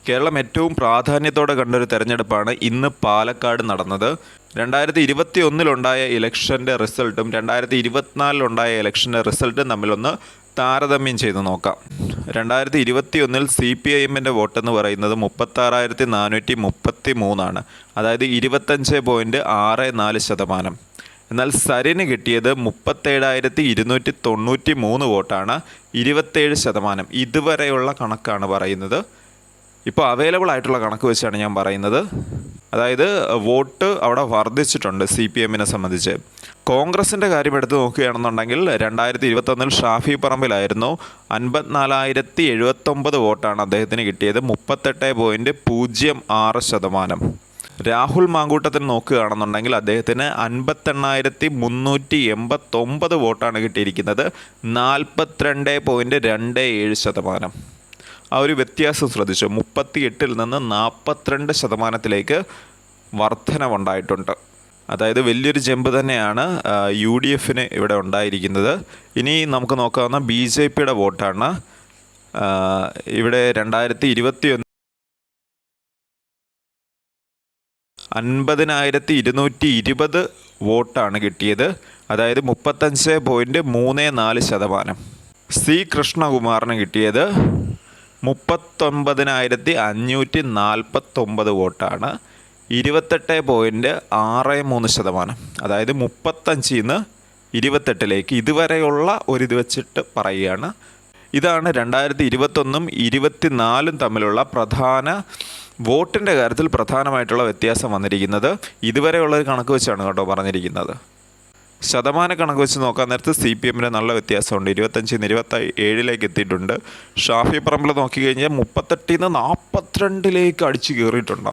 കേരളം ഏറ്റവും പ്രാധാന്യത്തോടെ കണ്ടൊരു തെരഞ്ഞെടുപ്പാണ് ഇന്ന് പാലക്കാട് നടന്നത്. 2021 ഇലക്ഷൻ്റെ റിസൾട്ടും 2024 ഇലക്ഷൻ്റെ റിസൾട്ടും തമ്മിലൊന്ന് താരതമ്യം ചെയ്ത് നോക്കാം. 2021 CPIMൻ്റെ വോട്ടെന്ന് പറയുന്നത് 36,433, അതായത് 25.64%. എന്നാൽ സരിന് കിട്ടിയത് 37,293 വോട്ടാണ്, 27%. ഇതുവരെയുള്ള കണക്കാണ് പറയുന്നത്. ഇപ്പോൾ അവൈലബിൾ ആയിട്ടുള്ള കണക്ക് വെച്ചാണ് ഞാൻ പറയുന്നത്. അതായത് വോട്ട് അവിടെ വർദ്ധിച്ചിട്ടുണ്ട് CPMനെ സംബന്ധിച്ച്. കോൺഗ്രസിൻ്റെ കാര്യം എടുത്ത് നോക്കുകയാണെന്നുണ്ടെങ്കിൽ 2021 ഷാഫി പറമ്പിലായിരുന്നു 54,079 വോട്ടാണ് അദ്ദേഹത്തിന് കിട്ടിയത്, 38.06%. രാഹുൽ മാങ്കൂട്ടത്തിന് നോക്കുകയാണെന്നുണ്ടെങ്കിൽ അദ്ദേഹത്തിന് 58,389 വോട്ടാണ് കിട്ടിയിരിക്കുന്നത്, 42.27%. ആ ഒരു വ്യത്യാസം ശ്രദ്ധിച്ചു. 38-ൽ നിന്ന് 42%-ലേക്ക് വർധനവുണ്ടായിട്ടുണ്ട്. അതായത് വലിയൊരു ജമ്പ് തന്നെയാണ് UDFന് ഇവിടെ ഉണ്ടായിരിക്കുന്നത്. ഇനി നമുക്ക് നോക്കാവുന്ന BJPയുടെ വോട്ടാണ്. ഇവിടെ 2021 50,220 വോട്ടാണ് കിട്ടിയത്, അതായത് 35.34%. C കൃഷ്ണകുമാറിന് കിട്ടിയത് 39,549 വോട്ടാണ്, 28.63%. അതായത് 35-ൽ നിന്ന് 28-ലേക്ക് ഇതുവരെയുള്ള ഒരിത് വെച്ചിട്ട് പറയുകയാണ്. ഇതാണ് 2021 2024 തമ്മിലുള്ള പ്രധാന വോട്ടിൻ്റെ കാര്യത്തിൽ പ്രധാനമായിട്ടുള്ള വ്യത്യാസം വന്നിരിക്കുന്നത്. ഇതുവരെയുള്ളൊരു കണക്ക് വെച്ചാണ് കേട്ടോ പറഞ്ഞിരിക്കുന്നത്. ശതമാന കണക്ക് വെച്ച് നോക്കാൻ നേരത്ത് CPMന് നല്ല വ്യത്യാസമുണ്ട്. 25-ൽ നിന്ന് 27-ലേക്ക് എത്തിയിട്ടുണ്ട്. ഷാഫി പറമ്പിൽ നോക്കിക്കഴിഞ്ഞാൽ 38-ൽ നിന്ന് 42-ലേക്ക് അടിച്ചു കയറിയിട്ടുണ്ട്.